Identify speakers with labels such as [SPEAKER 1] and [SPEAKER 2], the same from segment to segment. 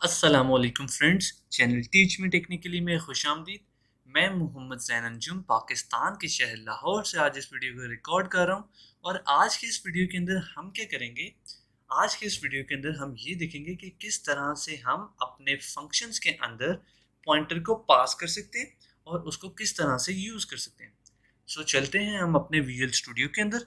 [SPEAKER 1] अस्सलामुअलैकुम friends, channel teach me technically में खुशामदीद। मैं मोहम्मद ज़ैन अंजुम पाकिस्तान के शहर लाहौर से आज इस वीडियो को रिकॉर्ड कर रहा हूँ। और आज के इस वीडियो के अंदर हम क्या करेंगे? आज के इस वीडियो के अंदर हम ये देखेंगे कि किस तरह से हम अपने फंक्शंस के अंदर पॉइंटर को पास कर सकते हैं और उसको किस तरह से यूज़ कर सकते हैं। सो चलते हैं हम अपने विजुअल स्टूडियो के अंदर।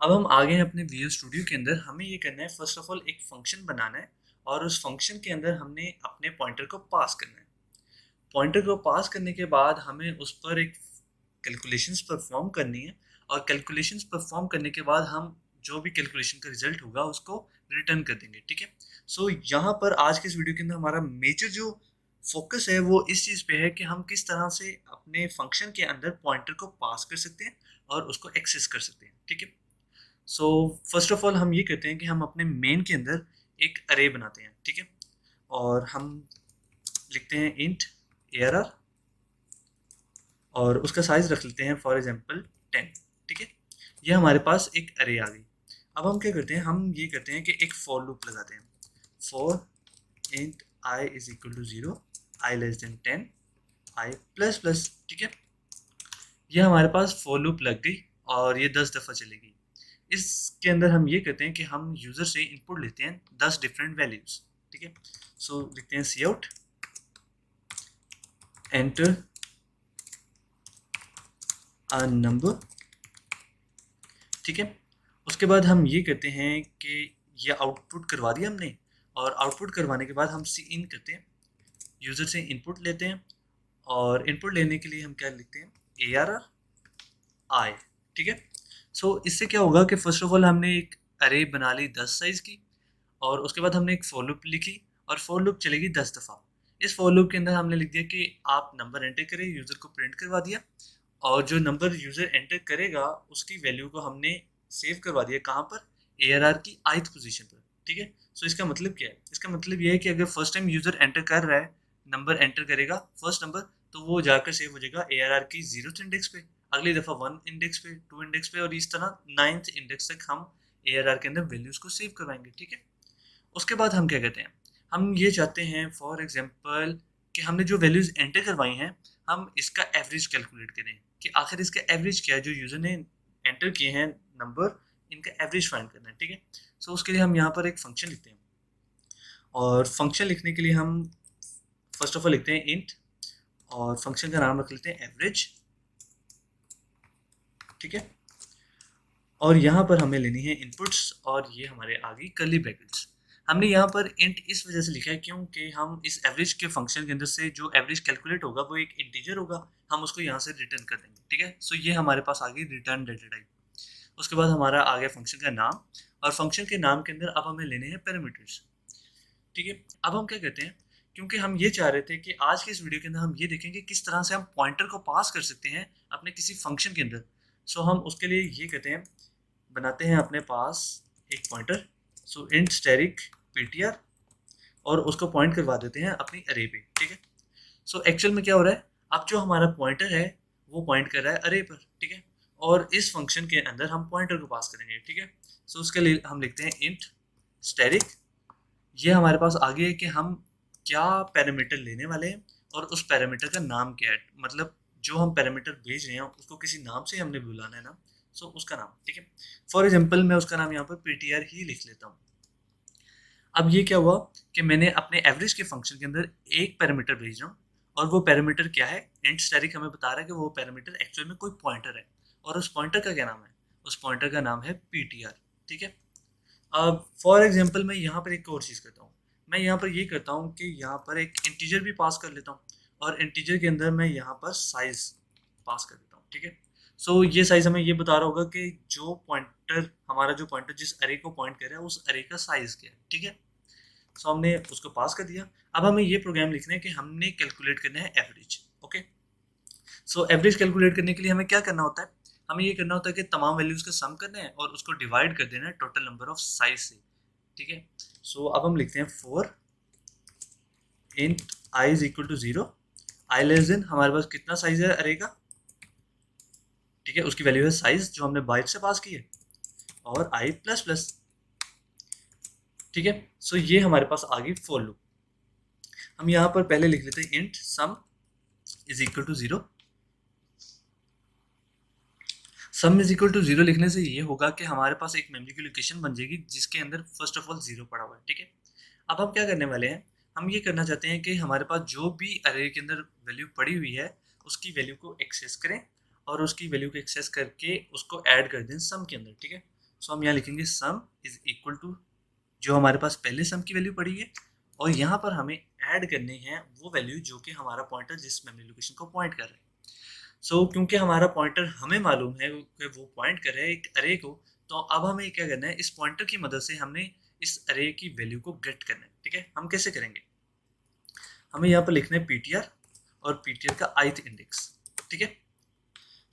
[SPEAKER 1] अब हम आगे हैं अपने विजुअल स्टूडियो के अंदर। हमें ये करना है, फर्स्ट ऑफ ऑल एक फंक्शन बनाना है और उस फंक्शन के अंदर हमने अपने पॉइंटर को पास करना है। पॉइंटर को पास करने के बाद हमें उस पर एक कैलकुलेशंस परफॉर्म करनी है और कैलकुलेशंस परफॉर्म करने के बाद हम जो भी कैलकुलेशन का रिजल्ट होगा उसको रिटर्न कर देंगे। ठीक है। सो यहाँ पर आज के इस वीडियो के अंदर हमारा मेजर जो फोकस है वो इस चीज़ पे है कि हम किस तरह से अपने फंक्शन के अंदर पॉइंटर को पास कर सकते हैं और उसको एक्सेस कर सकते हैं। ठीक है। सो फर्स्ट ऑफ ऑल हम ये करते हैं कि हम अपने मेन के अंदर एक अरे बनाते हैं। ठीक है। और हम लिखते हैं इंट ARR और उसका साइज रख लेते हैं फॉर एग्जांपल 10। ठीक है। ये हमारे पास एक अरे आ गई। अब हम क्या करते हैं, हम ये करते हैं कि एक फॉर लूप लगाते हैं। For int i is equal to 0, i less than 10, i plus plus. ठीक है। ये हमारे पास फॉर लूप लग गई और ये 10 दफ़ा चलेगी। इसके अंदर हम ये करते हैं कि हम यूज़र से इनपुट लेते हैं 10 डिफरेंट वैल्यूज़। ठीक है। सो लिखते हैं सी आउट एंटर अ नंबर। ठीक है। उसके बाद हम ये करते हैं कि ये आउटपुट करवा दिया हमने और आउटपुट करवाने के बाद हम सी इन करते हैं, यूज़र से इनपुट लेते हैं और इनपुट लेने के लिए हम क्या लिखते हैं ARR आई। ठीक है। सो इससे क्या होगा कि फर्स्ट ऑफ ऑल हमने एक अरे बना ली 10 साइज़ की और उसके बाद हमने एक फॉर लूप लिखी और फॉर लूप चलेगी 10 दफ़ा। इस फॉर लूप के अंदर हमने लिख दिया कि आप नंबर एंटर करें, यूज़र को प्रिंट करवा दिया और जो नंबर यूज़र एंटर करेगा उसकी वैल्यू को हमने सेव करवा दिया कहाँ पर, ARR की ith पोजीशन पर। ठीक है। सो इसका मतलब क्या है? इसका मतलब ये है कि अगर फर्स्ट टाइम यूज़र एंटर कर रहा है, नंबर एंटर करेगा फर्स्ट नंबर, तो वो जाकर सेव हो जाएगा ARR की 0th इंडेक्स पे, अगली दफ़ा 1 इंडेक्स पे, 2 इंडेक्स पे और इस तरह 9th इंडेक्स तक हम ARR के अंदर वैल्यूज़ को सेव करवाएंगे। ठीक है। उसके बाद हम क्या कहते हैं, हम ये चाहते हैं फॉर एग्जांपल कि हमने जो वैल्यूज़ एंटर करवाई हैं हम इसका एवरेज कैलकुलेट करें कि आखिर इसका एवरेज क्या है, जो यूज़र ने एंटर किए हैं नंबर, इनका एवरेज फाइंड करना है। ठीक है। सो उसके लिए हम यहाँ पर एक फंक्शन लिखते हैं और फंक्शन लिखने के लिए हम फर्स्ट ऑफ ऑल लिखते हैं इंट और फंक्शन का नाम रख लेते हैं एवरेज। ठीक है। और यहाँ पर हमें लेनी है इनपुट्स और ये हमारे आ गई कर्ली ब्रैकेट्स। हमने यहाँ पर इंट इस वजह से लिखा है क्योंकि हम इस एवरेज के फंक्शन के अंदर से जो एवरेज कैलकुलेट होगा वो एक इंटीजर होगा, हम उसको यहाँ से रिटर्न कर देंगे। ठीक है। सो ये हमारे पास आ गई रिटर्न डेटा टाइप। उसके बाद हमारा आ गया फंक्शन का नाम और फंक्शन के नाम के अंदर अब हमें लेने हैं पैरामीटर्स। ठीक है। अब हम क्या कहते हैं, क्योंकि हम ये चाह रहे थे कि आज के इस वीडियो के अंदर हम ये देखेंगे किस तरह से हम पॉइंटर को पास कर सकते हैं अपने किसी फंक्शन के अंदर। सो हम उसके लिए ये कहते हैं, बनाते हैं अपने पास एक पॉइंटर। सो इंट स्टैटिक ptr और उसको पॉइंट करवा देते हैं अपनी अरे पे। ठीक है। सो एक्चुअल में क्या हो रहा है, अब जो हमारा पॉइंटर है वो पॉइंट कर रहा है अरे पर। ठीक है। और इस फंक्शन के अंदर हम पॉइंटर को पास करेंगे। ठीक है। सो उसके लिए हम लिखते हैं इंट स्टैटिक। ये हमारे पास आगे है कि हम क्या पैरामीटर लेने वाले हैं और उस पैरामीटर का नाम क्या है, मतलब जो हम पैरामीटर भेज रहे हैं उसको किसी नाम से हमने बुलाना है ना, सो उसका नाम। ठीक है। फॉर एग्जांपल मैं उसका नाम यहाँ पर ptr ही लिख लेता हूँ। अब ये क्या हुआ कि मैंने अपने एवरेज के फंक्शन के अंदर एक पैरामीटर भेज रहा हूँ और वो पैरामीटर क्या है, इंट स्टैटिक हमें बता रहा है कि वो पैरामीटर एक्चुअल में कोई पॉइंटर है और उस पॉइंटर का क्या नाम है, उस पॉइंटर का नाम है ptr। ठीक है। अब फॉर एग्जांपल मैं यहाँ पर एक और चीज़ करता हूँ, मैं यहाँ पर ये करता हूँ कि यहाँ पर एक इंटीजर भी पास कर लेता हूँ और इंटीजर के अंदर मैं यहाँ पर साइज पास कर देता हूँ। ठीक है। सो ये साइज हमें ये बता रहा होगा कि जो पॉइंटर हमारा जो पॉइंटर जिस अरे को पॉइंट कर रहा है उस अरे का साइज क्या है। ठीक है। सो हमने उसको पास कर दिया। अब हमें ये प्रोग्राम लिखना है कि हमने कैलकुलेट करना है average. Okay. So average calculate करने के लिए हमें क्या करना होता है, हमें ये करना होता है कि तमाम वैल्यूज का सम करना है और उसको डिवाइड कर देना है टोटल नंबर ऑफ साइज से। ठीक है। सो अब हम लिखते हैं for int i is equal to 0, i less than हमारे पास कितना साइज है अरे का, ठीक है, उसकी वैल्यू है साइज जो हमने बाइट से पास की है, और आई प्लस प्लस, ठीक है। सो ये हमारे पास आ गई फॉर लूप। हम यहाँ पर पहले लिख लेते हैं int sum is equal to 0। Sum is equal to 0 लिखने से ये होगा कि हमारे पास एक मेमोरी की लोकेशन बन जाएगी जिसके अंदर फर्स्ट ऑफ ऑल 0 पड़ा हुआ है, ठीक है। अब हम क्या करने वाले हैं, हम ये करना चाहते हैं कि हमारे पास जो भी अरे के अंदर वैल्यू पड़ी हुई है उसकी वैल्यू को एक्सेस करें, और उसकी वैल्यू को एक्सेस करके उसको ऐड कर दें सम के अंदर, ठीक है। सो हम यहाँ लिखेंगे सम इज इक्वल टू जो हमारे पास पहले सम की वैल्यू पड़ी है, और यहाँ पर हमें ऐड करनी है वो वैल्यू जो कि हमारा पॉइंटर जिस मेमोरी लोकेशन को पॉइंट कर रहे हैं। सो क्योंकि हमारा पॉइंटर हमें मालूम है कि वो पॉइंट कर रहा है एक अरे को, तो अब हमें क्या करना है, इस पॉइंटर की मदद से हमने इस अरे की वैल्यू को गेट करना है, ठीक है। हम कैसे करेंगे, हमें यहाँ पर लिखना है ptr और ptr का ith इंडेक्स, ठीक है।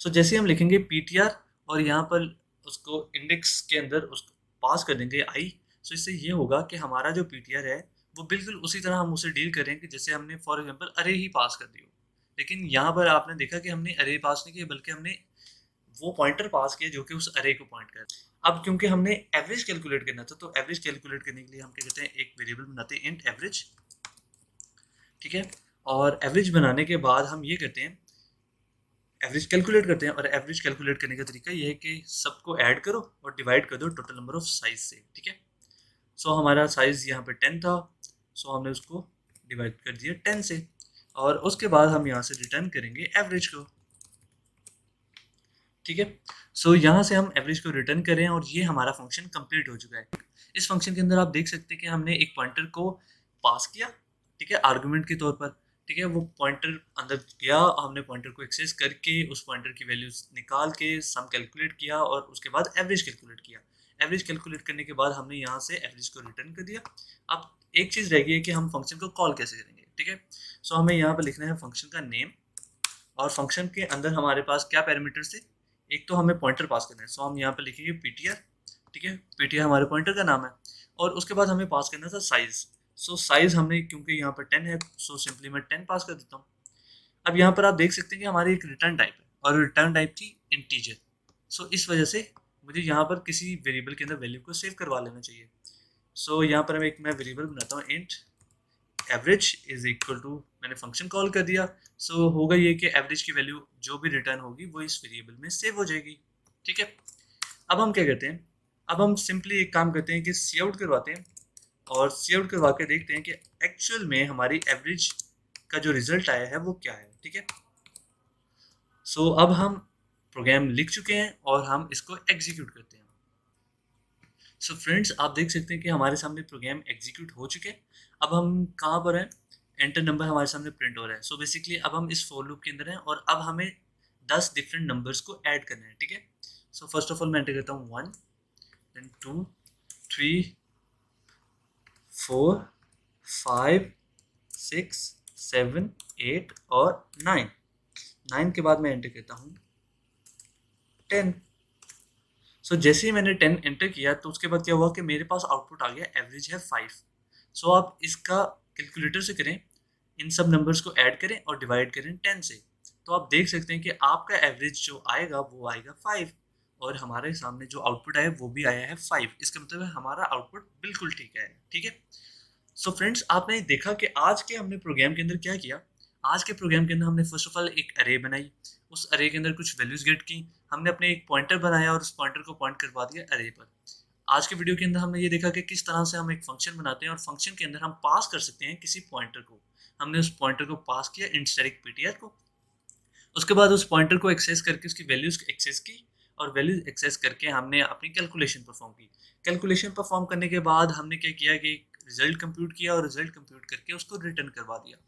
[SPEAKER 1] सो जैसे हम लिखेंगे ptr और यहाँ पर उसको इंडेक्स के अंदर उसको पास कर देंगे i, सो इससे ये होगा कि हमारा जो ptr है वो बिल्कुल उसी तरह हम उसे डील करें कि जैसे हमने फॉर एग्जांपल अरे ही पास कर दी हो। लेकिन यहाँ पर आपने देखा कि हमने अरे पास नहीं किया, बल्कि हमने वो पॉइंटर पास किया जो कि उस अरे को पॉइंट कर। अब क्योंकि हमने एवरेज कैलकुलेट करना था, तो एवरेज कैलकुलेट करने के लिए हम क्या कहते हैं, एक वेरिएबल बनाते हैं इंट एवरेज, ठीक है। और एवरेज बनाने के बाद हम ये करते हैं, एवरेज कैलकुलेट करते हैं, और एवरेज कैलकुलेट करने का तरीका ये है कि सबको ऐड करो और डिवाइड कर दो टोटल नंबर ऑफ साइज से, ठीक है। सो हमारा साइज यहाँ पे 10 था, सो हमने उसको डिवाइड कर दिया 10 से, और उसके बाद हम यहाँ से रिटर्न करेंगे एवरेज को, ठीक है। सो यहाँ से हम एवरेज को रिटर्न करें और ये हमारा फंक्शन कंप्लीट हो चुका है। इस फंक्शन के अंदर आप देख सकते हैं कि हमने एक पॉइंटर को पास किया, ठीक है, आर्गुमेंट के तौर पर, ठीक है। वो पॉइंटर अंदर गया, हमने पॉइंटर को एक्सेस करके उस पॉइंटर की वैल्यूज निकाल के सम कैलकुलेट किया, और उसके बाद एवरेज कैलकुलेट किया। एवरेज कैलकुलेट करने के बाद हमने यहाँ से एवरेज को रिटर्न कर दिया। अब एक चीज़ रह गई है कि हम फंक्शन को कॉल कैसे करेंगे, ठीक है। सो हमें यहाँ पर लिखना है फंक्शन का नेम, और फंक्शन के अंदर हमारे पास क्या पैरामीटर्स थे, एक तो हमें पॉइंटर पास करना है, सो हम यहाँ पे लिखेंगे ptr, ठीक है, ptr हमारे पॉइंटर का नाम है, और उसके बाद हमें पास करना था साइज। सो साइज हमने क्योंकि यहाँ पर 10 है, सो सिंपली मैं 10 पास कर देता हूँ। अब यहाँ पर आप देख सकते हैं कि हमारी एक रिटर्न टाइप है, और रिटर्न टाइप थी इंटीजर। सो इस वजह से मुझे यहाँ पर किसी वेरिएबल के अंदर वैल्यू को सेव करवा लेना चाहिए। सो यहाँ पर मैं वेरिएबल बनाता हूँ int average is equal to, मैंने फंक्शन कॉल कर दिया। सो होगा ये कि एवरेज की वैल्यू जो भी रिटर्न होगी वो इस वेरिएबल में सेव हो जाएगी, ठीक है। अब हम क्या करते हैं, अब हम सिंपली एक काम करते हैं कि सी आउट करवाते हैं, और सी आउट करवा के देखते हैं कि एक्चुअल में हमारी एवरेज का जो रिजल्ट आया है वो क्या है, ठीक है। सो अब हम प्रोग्राम लिख चुके हैं और हम इसको एग्जीक्यूट करते हैं। सो फ्रेंड्स, आप देख सकते हैं कि हमारे सामने प्रोग्राम एग्जीक्यूट हो चुके हैं। अब हम कहाँ पर हैं, एंटर नंबर हमारे सामने प्रिंट हो रहा है। सो बेसिकली अब हम इस फॉर लूप के अंदर हैं, और अब हमें 10 डिफरेंट नंबर्स को ऐड करना है, ठीक है। सो फर्स्ट ऑफ ऑल मैं एंटर करता हूँ 1, देन 2, 3, 4, 5, 6, 7, 8 और 9। 9 के बाद मैं एंटर करता हूँ 10। सो जैसे ही मैंने 10 एंटर किया तो उसके बाद क्या हुआ कि मेरे पास आउटपुट आ गया, एवरेज है 5। सो आप इसका कैलकुलेटर से करें, इन सब नंबर्स को ऐड करें और डिवाइड करें 10 से, तो आप देख सकते हैं कि आपका एवरेज जो आएगा वो आएगा 5, और हमारे सामने जो आउटपुट आया वो भी आया है 5। इसका मतलब है हमारा आउटपुट बिल्कुल ठीक है, ठीक है। सो फ्रेंड्स, आपने देखा कि आज के हमने प्रोग्राम के अंदर क्या किया। आज के प्रोग्राम के अंदर हमने फर्स्ट ऑफ ऑल एक अरे बनाई, उस अरे के अंदर कुछ वैल्यूज गेट की, हमने अपने एक पॉइंटर बनाया और उस पॉइंटर को पॉइंट करवा दिया अरे पर। आज के वीडियो के अंदर हमने ये देखा कि किस तरह से हम एक फंक्शन बनाते हैं, और फंक्शन के अंदर हम पास कर सकते हैं किसी पॉइंटर को। हमने उस पॉइंटर को पास किया इंट स्टैटिक ptr को, उसके बाद उस पॉइंटर को एक्सेस करके उसकी वैल्यूज एक्सेस की, और वैल्यूज एक्सेस करके हमने अपनी कैलकुलेशन परफॉर्म की। कैलकुलेशन परफॉर्म करने के बाद हमने क्या किया कि रिजल्ट कंप्यूट किया, और रिजल्ट कंप्यूट करके उसको रिटर्न करवा दिया।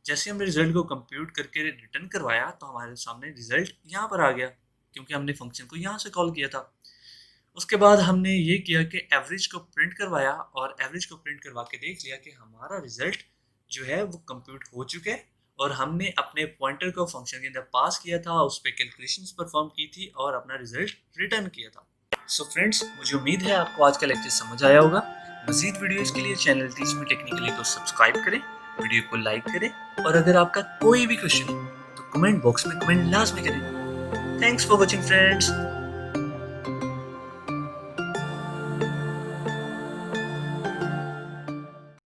[SPEAKER 1] जैसे हमने रिजल्ट को कंप्यूट करके रिटर्न करवाया तो हमारे सामने रिजल्ट यहाँ पर आ गया, क्योंकि हमने फंक्शन को यहाँ से कॉल किया था। उसके बाद हमने ये किया कि एवरेज को प्रिंट करवाया, और एवरेज को प्रिंट करवा के देख लिया कि हमारा रिजल्ट जो है वो कंप्यूट हो चुके हैं, और हमने अपने पॉइंटर को फंक्शन के अंदर पास किया था, उस पर कैलकुलेशंस परफॉर्म की थी और अपना रिजल्ट रिटर्न किया था। सो फ्रेंड्स, मुझे उम्मीद है आपको आज का लेक्चर समझ आया होगा। मजीद वीडियोस के लिए चैनल टीच मी टेक्निकली को सब्सक्राइब करें वीडियो को लाइक करें और अगर आपका कोई भी क्वेश्चन है तो कमेंट बॉक्स में कमेंट लाजमी करें। Thanks for watching friends.